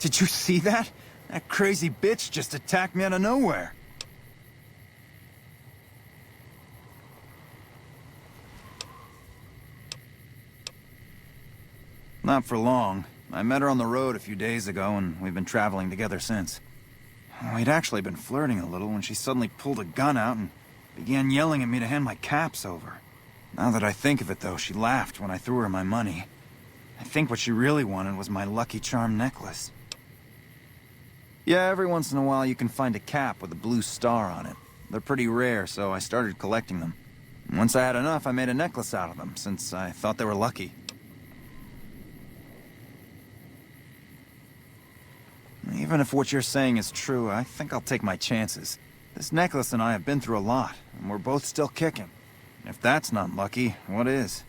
Did you see that? That crazy bitch just attacked me out of nowhere. Not for long. I met her on the road a few days ago, and we've been traveling together since. We'd actually been flirting a little when she suddenly pulled a gun out and began yelling at me to hand my caps over. Now that I think of it, though, she laughed when I threw her my money. I think what she really wanted was my Lucky Charm necklace. Yeah, every once in a while you can find a cap with a blue star on it. They're pretty rare, so I started collecting them. And once I had enough, I made a necklace out of them, since I thought they were lucky. Even if what you're saying is true, I think I'll take my chances. This necklace and I have been through a lot, and we're both still kicking. If that's not lucky, what is?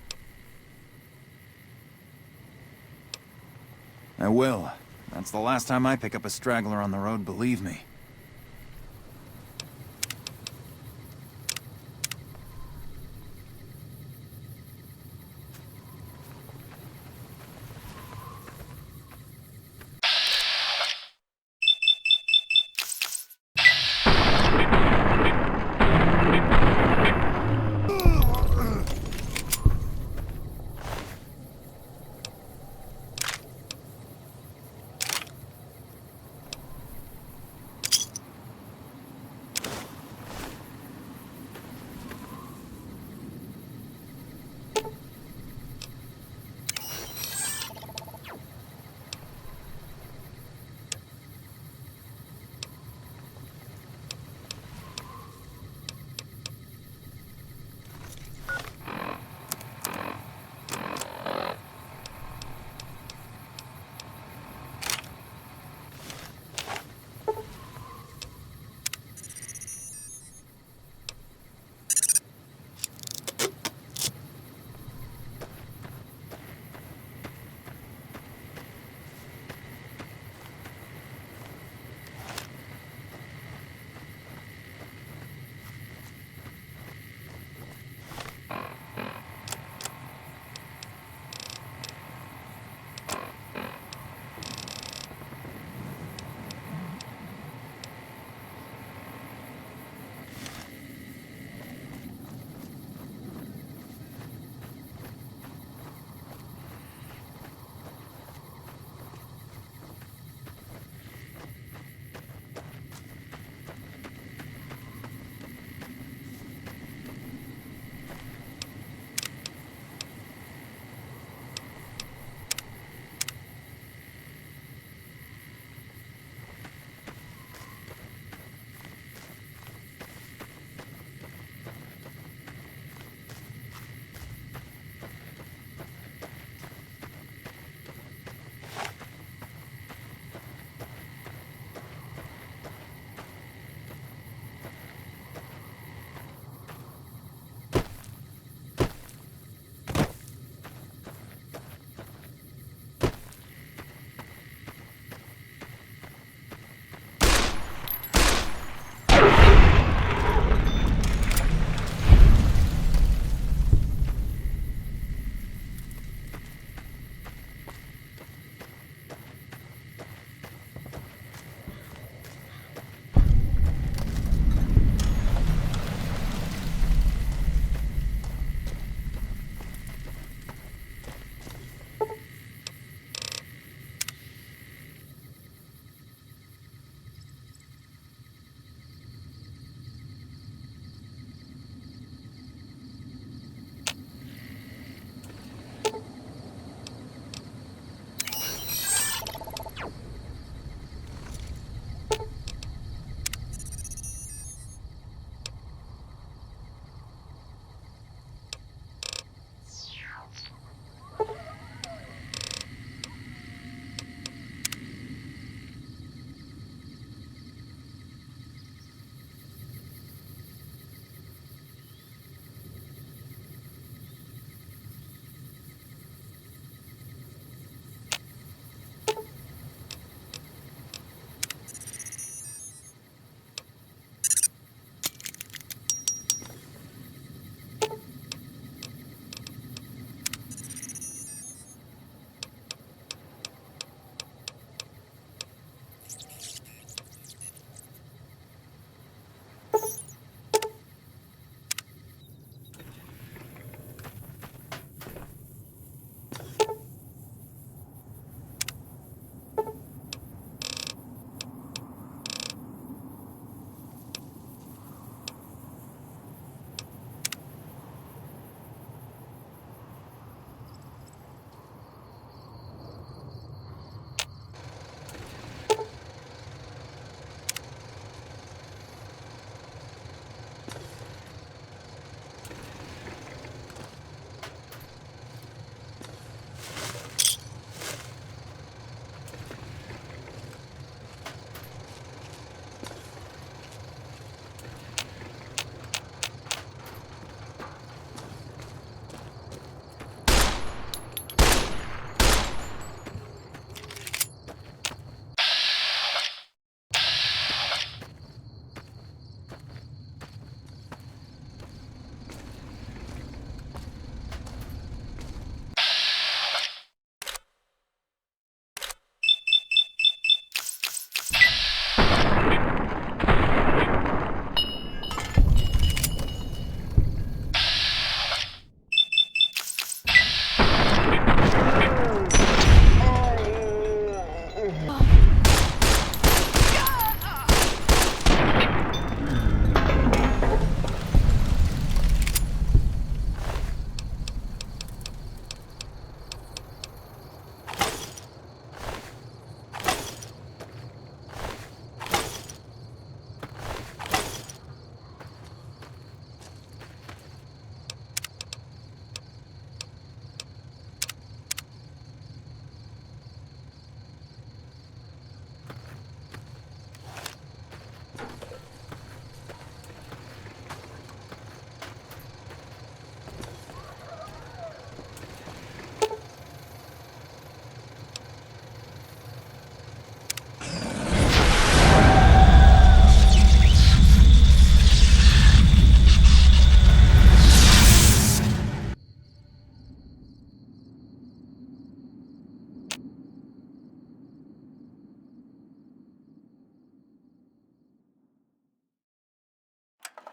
I will. That's the last time I pick up a straggler on the road, believe me.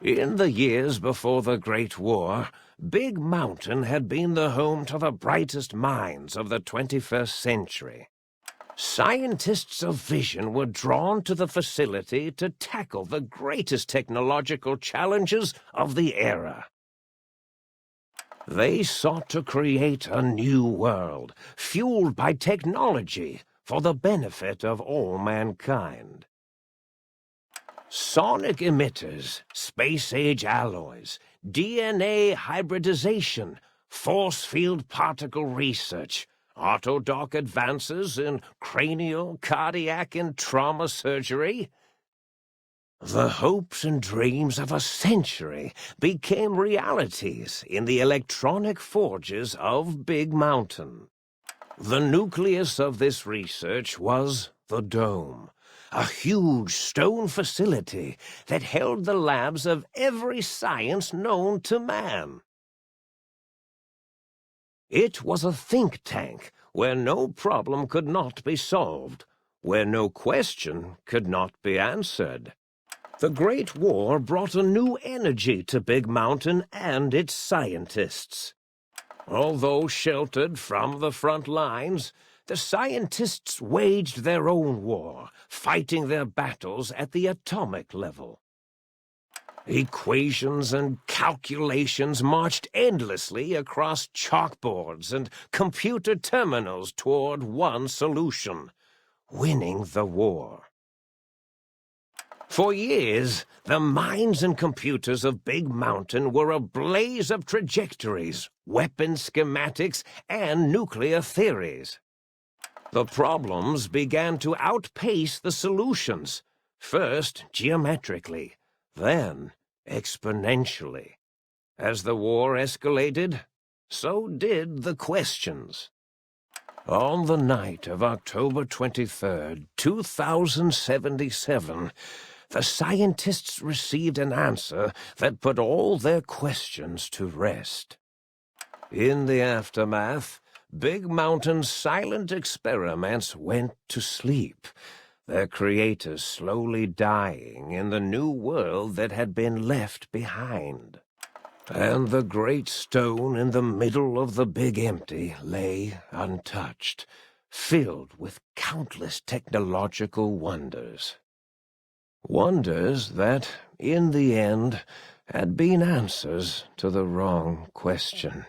In the years before the Great War, Big Mountain had been the home to the brightest minds of the 21st century. Scientists of vision were drawn to the facility to tackle the greatest technological challenges of the era. They sought to create a new world, fueled by technology for the benefit of all mankind. Sonic emitters, space-age alloys, DNA hybridization, force field particle research, autodoc advances in cranial, cardiac, and trauma surgery. The hopes and dreams of a century became realities in the electronic forges of Big Mountain. The nucleus of this research was the Dome, a huge stone facility that held the labs of every science known to man. It was a think tank where no problem could not be solved, where no question could not be answered. The Great War brought a new energy to Big Mountain and its scientists. Although sheltered from the front lines, the scientists waged their own war, fighting their battles at the atomic level. Equations and calculations marched endlessly across chalkboards and computer terminals toward one solution: winning the war. For years, the minds and computers of Big Mountain were a blaze of trajectories, weapon schematics, and nuclear theories. The problems began to outpace the solutions, first geometrically, then exponentially. As the war escalated, so did the questions. On the night of October 23rd, 2077, the scientists received an answer that put all their questions to rest. In the aftermath, Big Mountain's silent experiments went to sleep, their creators slowly dying in the new world that had been left behind. And the great stone in the middle of the Big Empty lay untouched, filled with countless technological wonders. Wonders that, in the end, had been answers to the wrong question.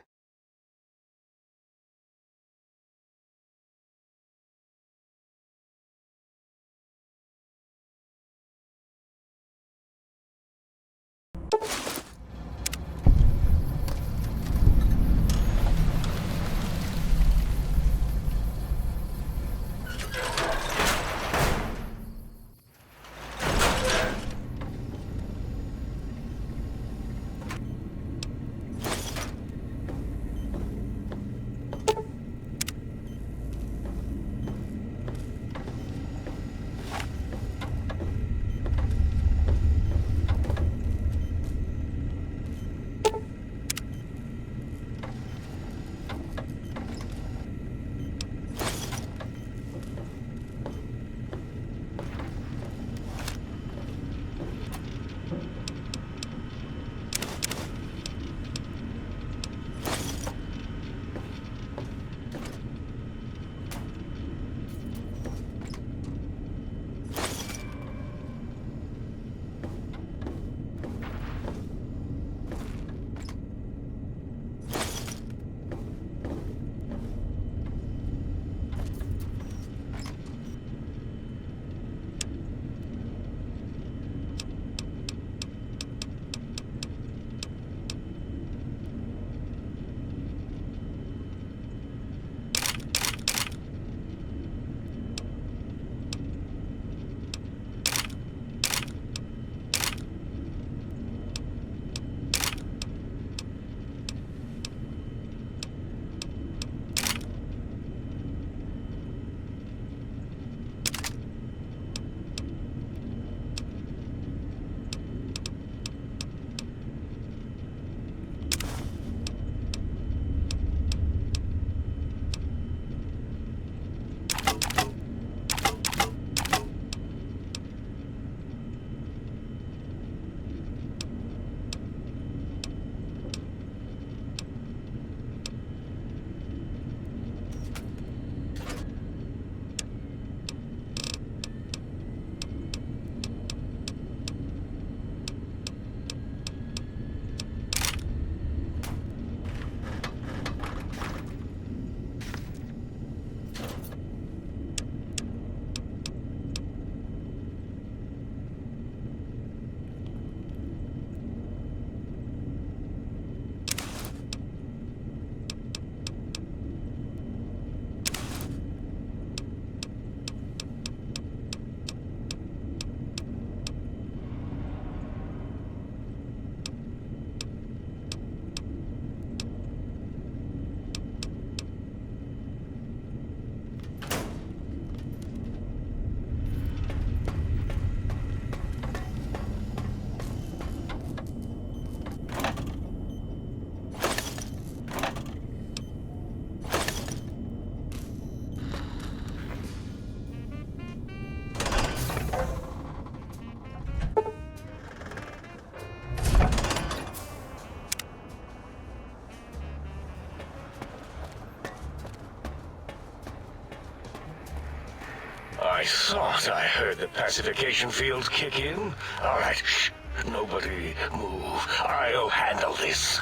I thought I heard the pacification field kick in. All right, shh. Nobody move. I'll handle this.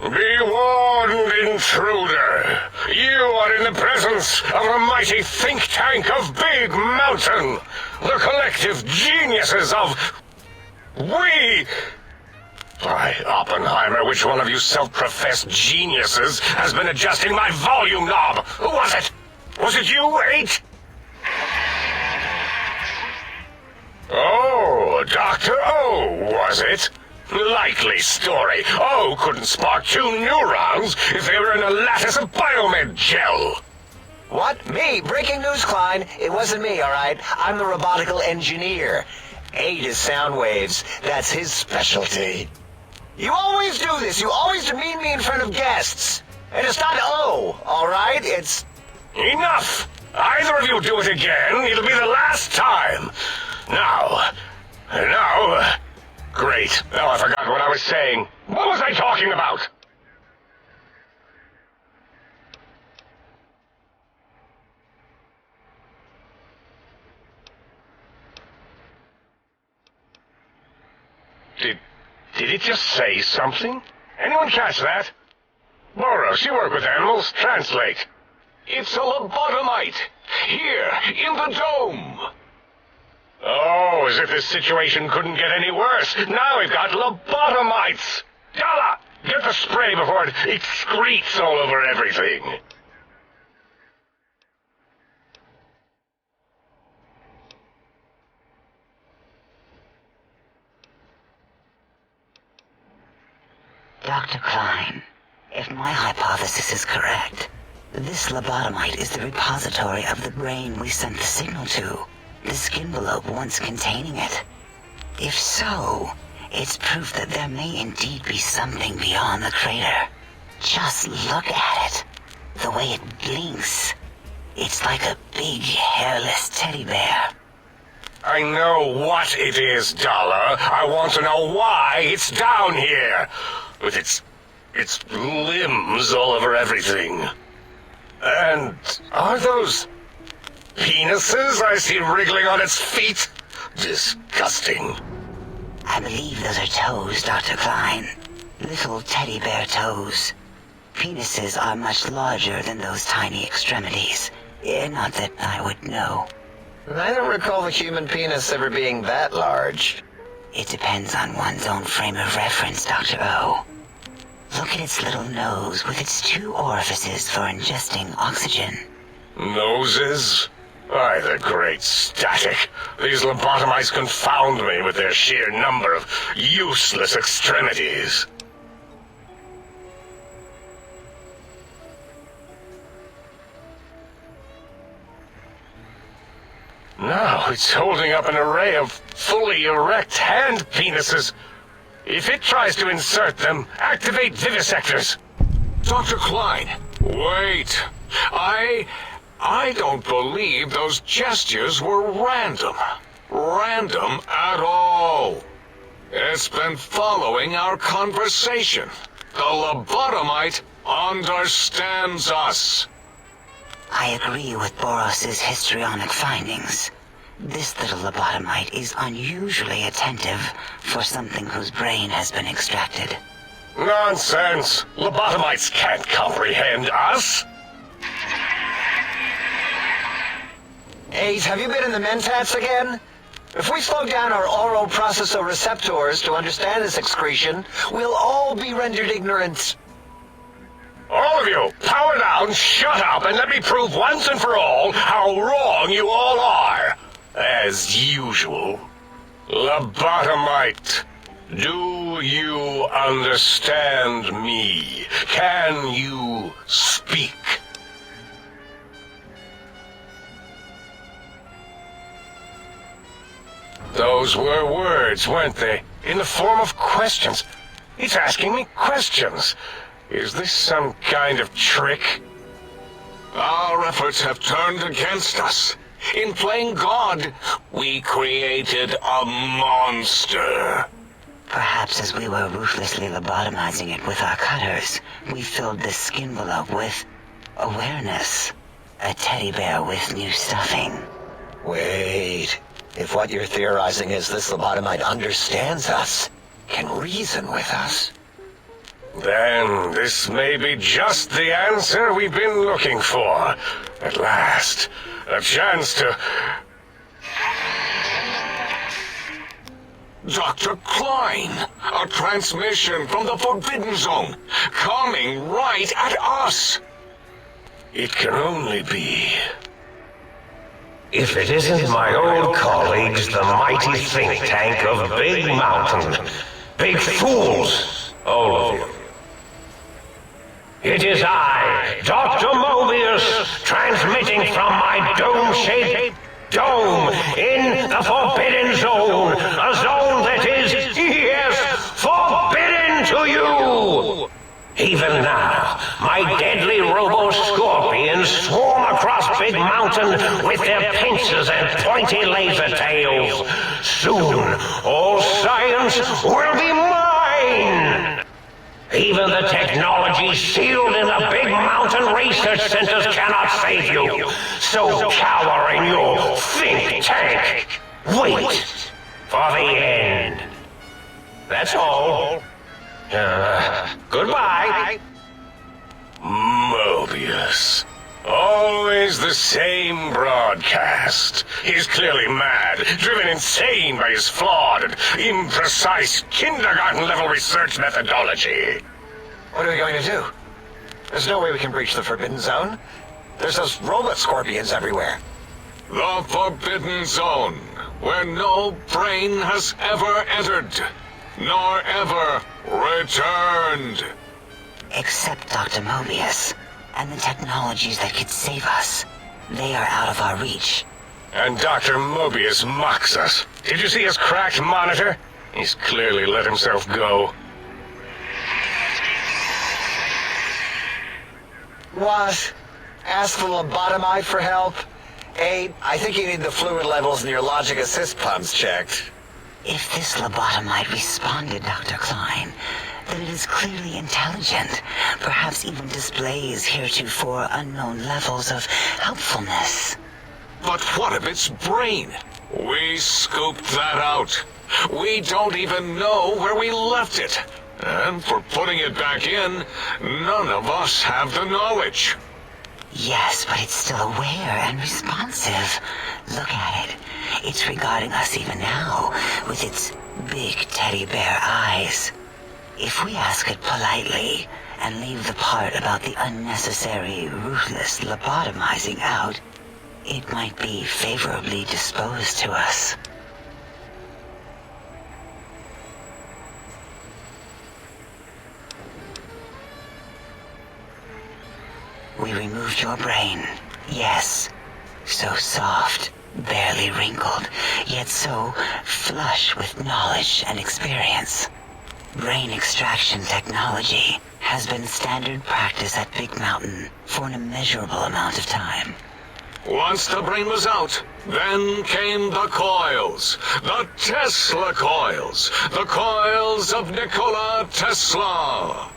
Be warned, intruder. You are in the presence of the mighty think tank of Big Mountain. The collective geniuses of... We... By Oppenheimer, which one of you self-professed geniuses has been adjusting my volume knob? Who was it? Was it you, 8? Oh, Dr. O, was it? Likely story. O couldn't spark 2 neurons if they were in a lattice of biomed gel. What? Me? Breaking news, Klein. It wasn't me, all right? I'm the robotical engineer. 8 is sound waves. That's his specialty. You always do this. You always demean me in front of guests. And it's not O, all right? It's... Enough! Either of you do it again, it'll be the last time. Now... Great. Now I forgot what I was saying. What was I talking about? Did it just say something? Anyone catch that? Boros, you work with animals. Translate. It's a lobotomite. Here, in the dome. Oh, as if this situation couldn't get any worse. Now we've got lobotomites. Dala, get the spray before it excretes all over everything. Dr. Klein, if my hypothesis is correct, this lobotomite is the repository of the brain we sent the signal to, the skin envelope once containing it. If so, it's proof that there may indeed be something beyond the crater. Just look at it. The way it blinks. It's like a big, hairless teddy bear. I know what it is, Dollar. I want to know why it's down here. With its limbs all over everything. And are those penises I see wriggling on its feet? Disgusting. I believe those are toes, Dr. Klein. Little teddy bear toes. Penises are much larger than those tiny extremities. Not that I would know. I don't recall the human penis ever being that large. It depends on one's own frame of reference, Dr. O. Look at its little nose with its 2 orifices for ingesting oxygen. Noses? By the great static. These lobotomites confound me with their sheer number of useless extremities. Now it's holding up an array of fully erect hand penises. If it tries to insert them, activate vivisectors. Dr. Klein, wait. I don't believe those gestures were random. Random at all. It's been following our conversation. The lobotomite understands us. I agree with Boros's histrionic findings. This little lobotomite is unusually attentive for something whose brain has been extracted. Nonsense! Lobotomites can't comprehend us! 8, have you been in the mentats again? If we slow down our oral processoreceptors to understand this excretion, we'll all be rendered ignorant. All of you, power down, shut up, and let me prove once and for all how wrong you all are. As usual. Lobotomite, do you understand me? Can you speak? Those were words, weren't they? In the form of questions. It's asking me questions. Is this some kind of trick? Our efforts have turned against us. In playing God, we created a monster. Perhaps as we were ruthlessly lobotomizing it with our cutters, we filled the skin envelope with awareness. A teddy bear with new stuffing. Wait. If what you're theorizing is this lobotomite understands us, can reason with us, Then this may be just the answer we've been looking for. At last, a chance to... Dr. Klein, a transmission from the Forbidden Zone, coming right at us. It can only be... If it isn't my old colleagues, the mighty think tank of Big Mountain. Big fools, all of you. It is I, Dr. Mobius, transmitting from my dome-shaped dome in the Forbidden Zone. A zone that is, yes, forbidden to you! Even now, my deadly robo-scorpions swarm across Big Mountain with their pincers and pointy laser tails. Soon, all science will be mine! Even the technology sealed in the Big Mountain research centers cannot save you. So cower in your think tank. Wait for the end. That's all. Goodbye. Mobius. Always the same broadcast. He's clearly mad, driven insane by his flawed and imprecise kindergarten-level research methodology. what are we going to do? There's no way we can breach the Forbidden Zone. There's those robot scorpions everywhere. The Forbidden Zone, where no brain has ever entered, nor ever returned. Except Dr. Mobius and the technologies that could save us. They are out of our reach. And Dr. Mobius mocks us. Did you see his cracked monitor? He's clearly let himself go. What? Ask the lobotomite for help? Abe, I think you need the fluid levels in your logic assist pumps checked. If this lobotomite responded, Dr. Klein, then it is clearly intelligent, perhaps even displays heretofore unknown levels of helpfulness. But what of its brain? We scooped that out. We don't even know where we left it. And for putting it back in, none of us have the knowledge. Yes, but it's still aware and responsive. Look at it. It's regarding us even now, with its big teddy bear eyes. If we ask it politely, and leave the part about the unnecessary, ruthless lobotomizing out, it might be favorably disposed to us. We removed your brain, yes. So soft, barely wrinkled, yet so flush with knowledge and experience. Brain extraction technology has been standard practice at Big Mountain for an immeasurable amount of time. Once the brain was out, then came the coils. The Tesla coils. The coils of Nikola Tesla.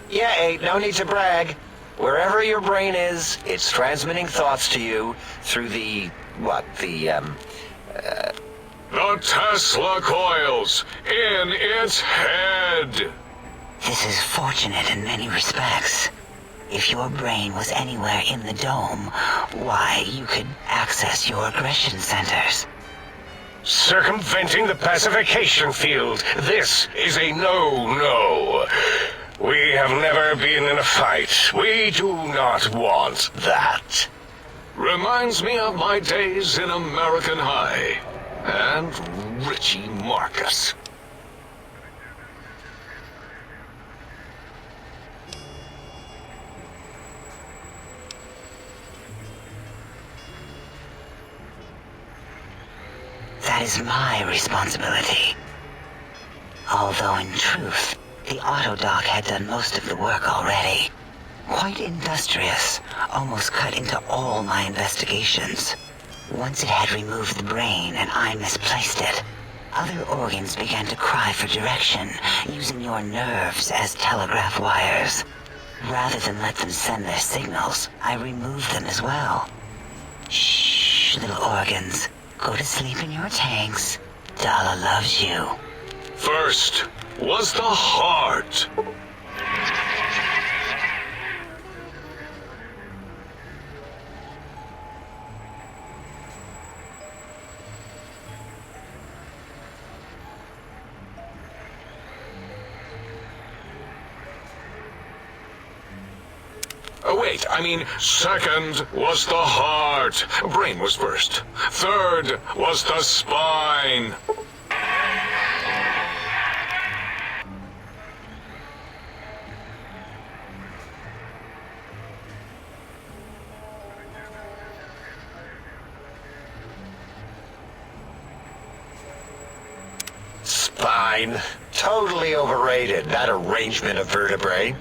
Yeah, Abe, no need to brag. Wherever your brain is, it's transmitting thoughts to you through the Tesla coils in its head. This is fortunate in many respects. If your brain was anywhere in the dome, why, you could access your aggression centers. Circumventing the pacification field. This is a no-no. We have never been in a fight. We do not want that. Reminds me of my days in American High. And Richie Marcus. That is my responsibility. Although in truth, the Autodoc had done most of the work already. Quite industrious, almost cut into all my investigations. Once it had removed the brain and I misplaced it, other organs began to cry for direction, using your nerves as telegraph wires. Rather than let them send their signals, I removed them as well. Shh, little organs. Go to sleep in your tanks. Dala loves you. First was the heart. Wait, I mean, second was the heart. Brain was first. Third was the spine. Spine. Totally overrated, that arrangement of vertebrae.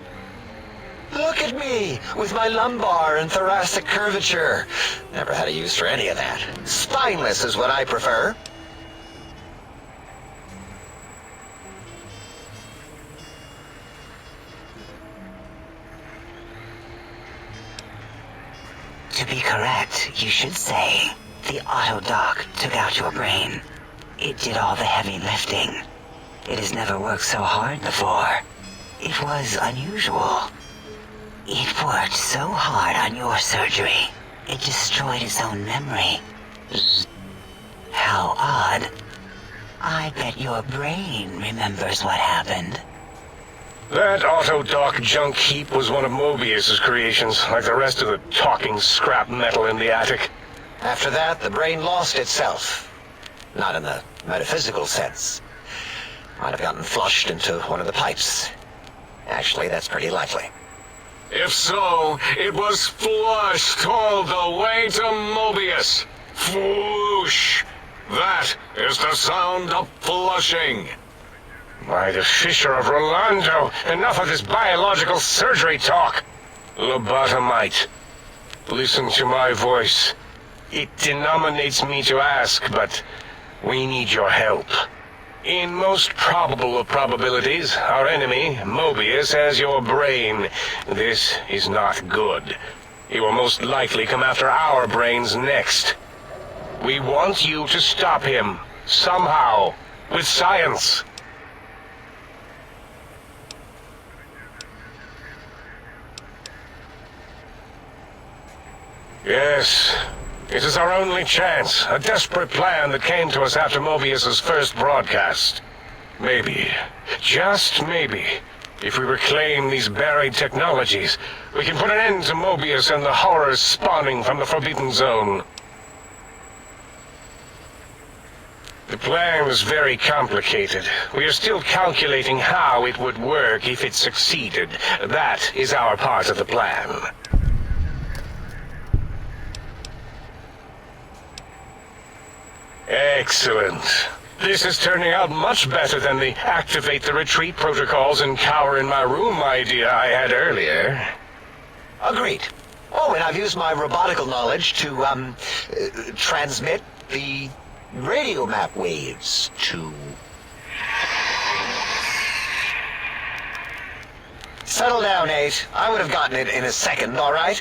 Look at me, with my lumbar and thoracic curvature. Never had a use for any of that. Spineless is what I prefer. To be correct, you should say, the Autodoc took out your brain. It did all the heavy lifting. It has never worked so hard before. It was unusual. It worked so hard on your surgery, it destroyed its own memory. How odd. I bet your brain remembers what happened. That Autodoc junk heap was one of Mobius's creations, like the rest of the talking scrap metal in the attic. After that, the brain lost itself. Not in the metaphysical sense. Might have gotten flushed into one of the pipes. Actually, that's pretty likely. If so, it was flushed all the way to Mobius. Flush. That is the sound of flushing. By the Fisher of Rolando, enough of this biological surgery talk. Lobotomite, listen to my voice. It denominates me to ask, but we need your help. In most probable of probabilities, our enemy, Mobius, has your brain. This is not good. He will most likely come after our brains next. We want you to stop him, somehow, with science. Yes, it is our only chance, a desperate plan that came to us after Mobius's first broadcast. Maybe, just maybe, if we reclaim these buried technologies, we can put an end to Mobius and the horrors spawning from the Forbidden Zone. The plan is very complicated. We are still calculating how it would work if it succeeded. That is our part of the plan. Excellent. This is turning out much better than the activate the retreat protocols and cower in my room idea I had earlier. Agreed. Oh, and I've used my robotical knowledge to, transmit the radio map waves to... Settle down, 8. I would have gotten it in a second, all right?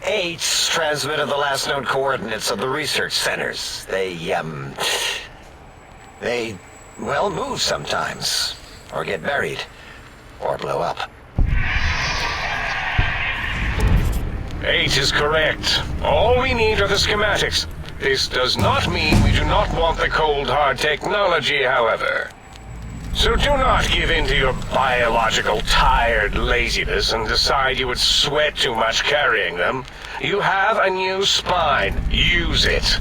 8's transmitted the last known coordinates of the research centers. They, well, move sometimes. Or get buried. Or blow up. 8 is correct. All we need are the schematics. This does not mean we do not want the cold hard technology, however. So do not give in to your biological tired laziness and decide you would sweat too much carrying them. You have a new spine. Use it.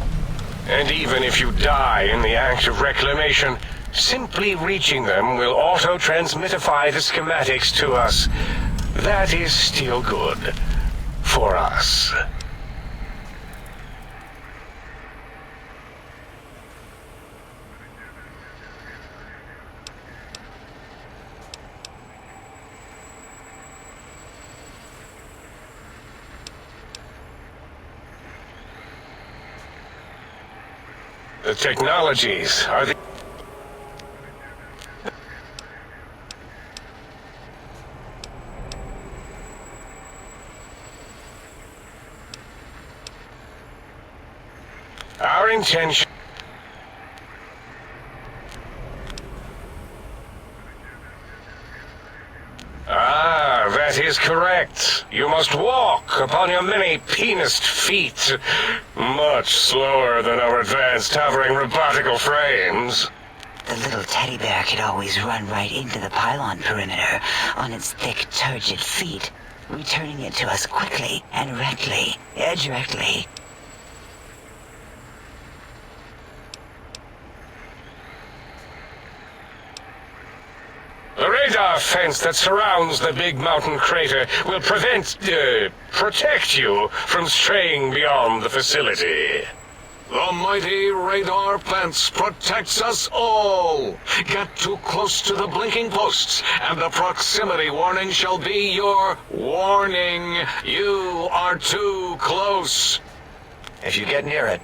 And even if you die in the act of reclamation, simply reaching them will auto-transmitify the schematics to us. That is still good. For us. The technologies are the... Our intention... Ah, that is correct. You must walk upon your many penised feet. Much slower than our advanced hovering robotical frames. The little teddy bear could always run right into the pylon perimeter on its thick, turgid feet, returning it to us quickly and directly. The radar fence that surrounds the big mountain crater will protect you from straying beyond the facility. The mighty radar fence protects us all. Get too close to the blinking posts, and the proximity warning shall be your warning. You are too close. If you get near it,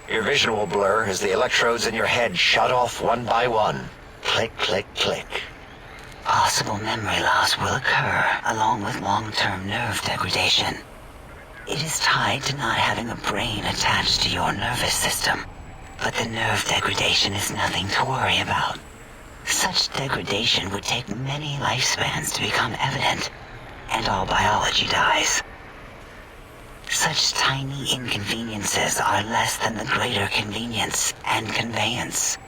your vision will blur as the electrodes in your head shut off one by one. Click, click, click. Possible memory loss will occur, along with long-term nerve degradation. It is tied to not having a brain attached to your nervous system, but the nerve degradation is nothing to worry about. Such degradation would take many lifespans to become evident, and all biology dies. Such tiny inconveniences are less than the greater convenience and conveyance.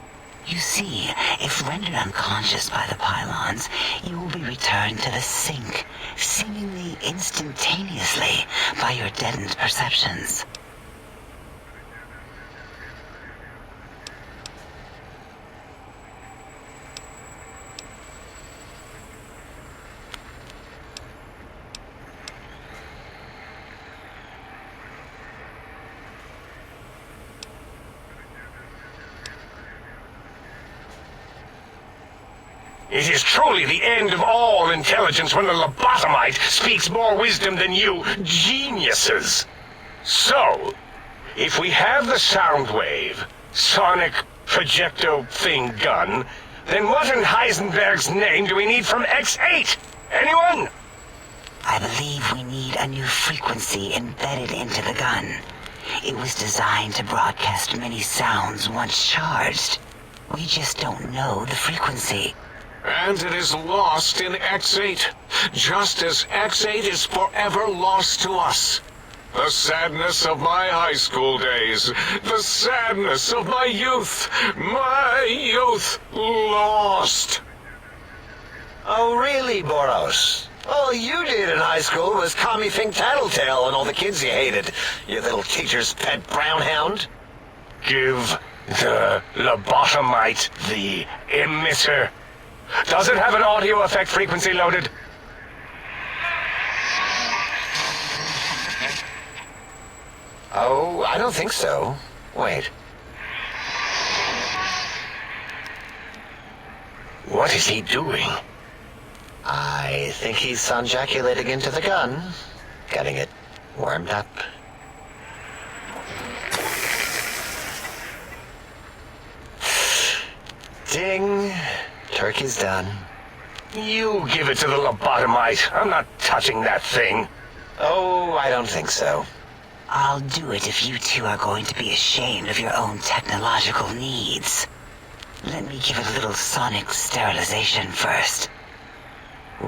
You see, if rendered unconscious by the pylons, you will be returned to the sink, seemingly instantaneously by your deadened perceptions. It is truly the end of all intelligence when the lobotomite speaks more wisdom than you geniuses. So, if we have the sound wave, sonic projecto thing gun, then what in Heisenberg's name do we need from X8? Anyone? I believe we need a new frequency embedded into the gun. It was designed to broadcast many sounds once charged. We just don't know the frequency. And it is lost in X8, just as X8 is forever lost to us. The sadness of my high school days, the sadness of my youth lost. Oh, really, Boros? All you did in high school was call me Fink Tattletale and all the kids you hated, you little teacher's pet brown hound. Give the lobotomite the emitter. Does it have an audio effect frequency loaded? Oh, I don't think so. Wait. What is he doing? I think he's sonjaculating into the gun. Getting it warmed up. Ding. Turkey's done. You give it to the lobotomite. I'm not touching that thing. Oh, I don't think so. I'll do it if you two are going to be ashamed of your own technological needs. Let me give it a little sonic sterilization first. Ooh.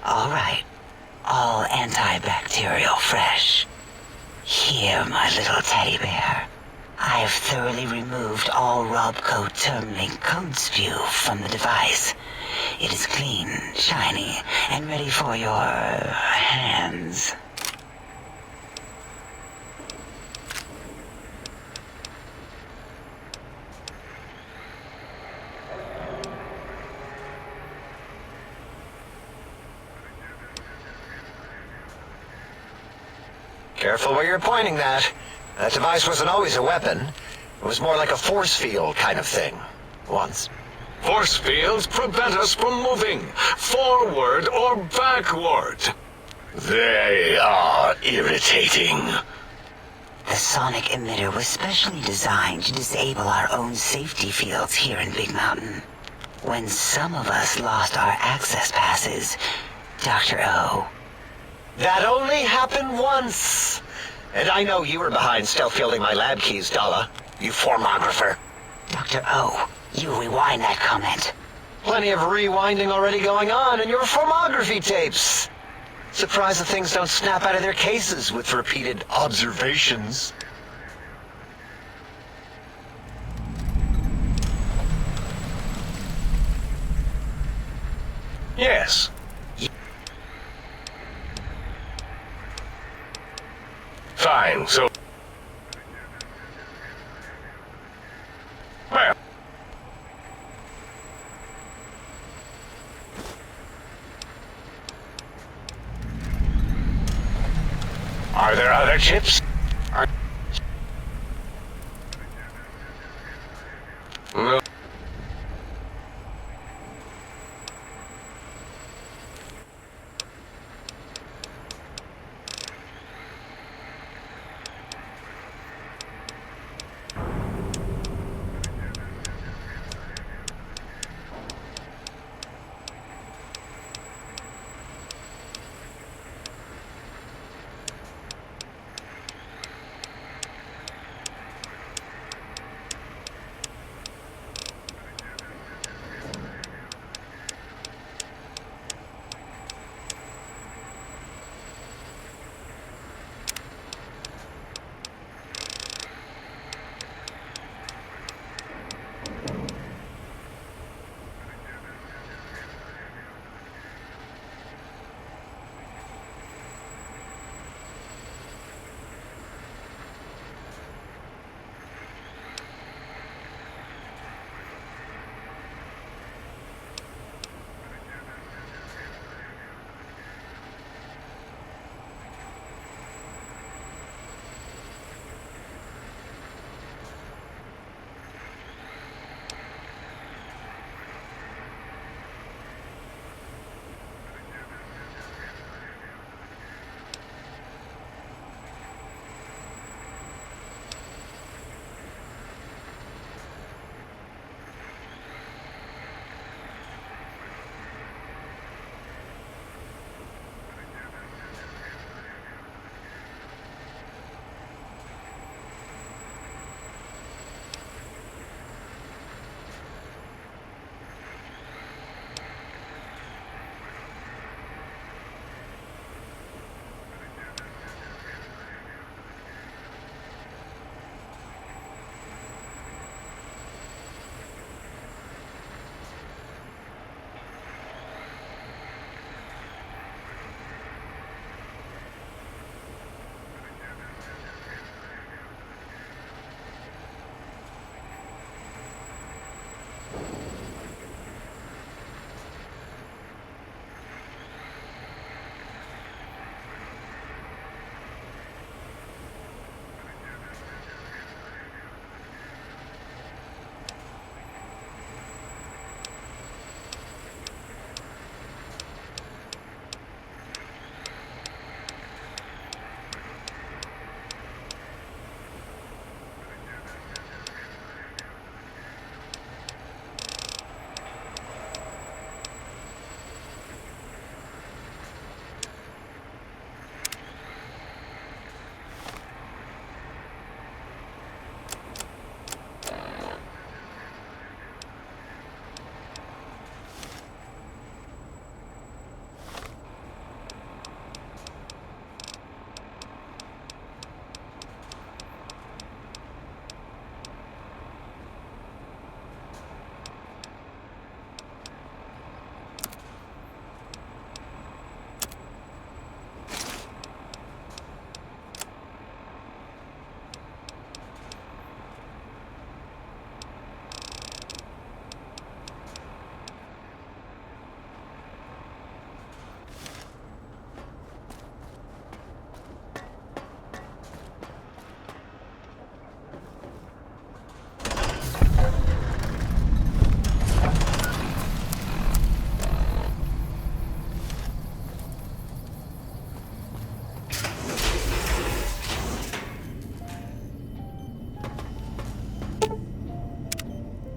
All right. All antibacterial fresh. Here, my little teddy bear. I have thoroughly removed all Robco Termlink code spew from the device. It is clean, shiny, and ready for your hands. Careful where you're pointing that. That device wasn't always a weapon. It was more like a force field kind of thing. Once. Force fields prevent us from moving forward or backward. They are irritating. The sonic emitter was specially designed to disable our own safety fields here in Big Mountain. When some of us lost our access passes, Dr. O. That only happened once. And I know you were behind stealth fielding my lab keys, Dala. You formographer. Dr. O, you rewind that comment. Plenty of rewinding already going on in your formography tapes. Surprised that things don't snap out of their cases with repeated observations. Yes. Fine, so... Well... Are there other chips? No.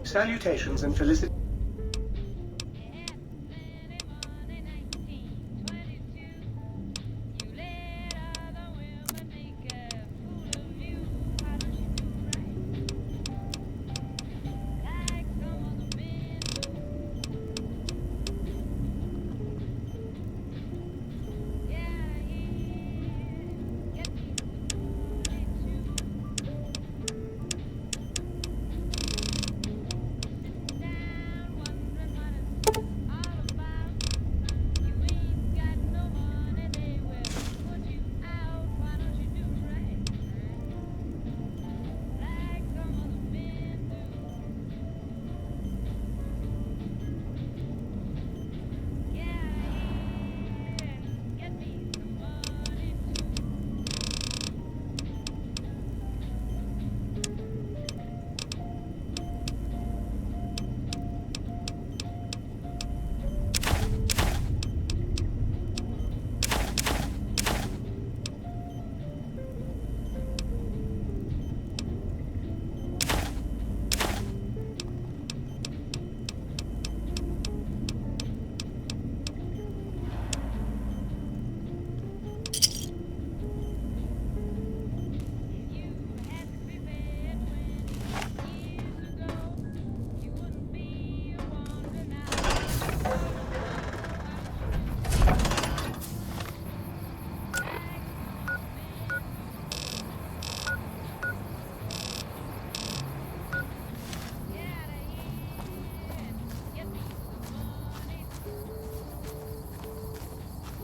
Salutations and felicitations.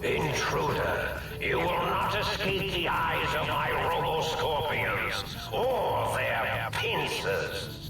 Intruder, you will not escape the eyes of my Robo-Scorpions or their pincers.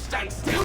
stand still!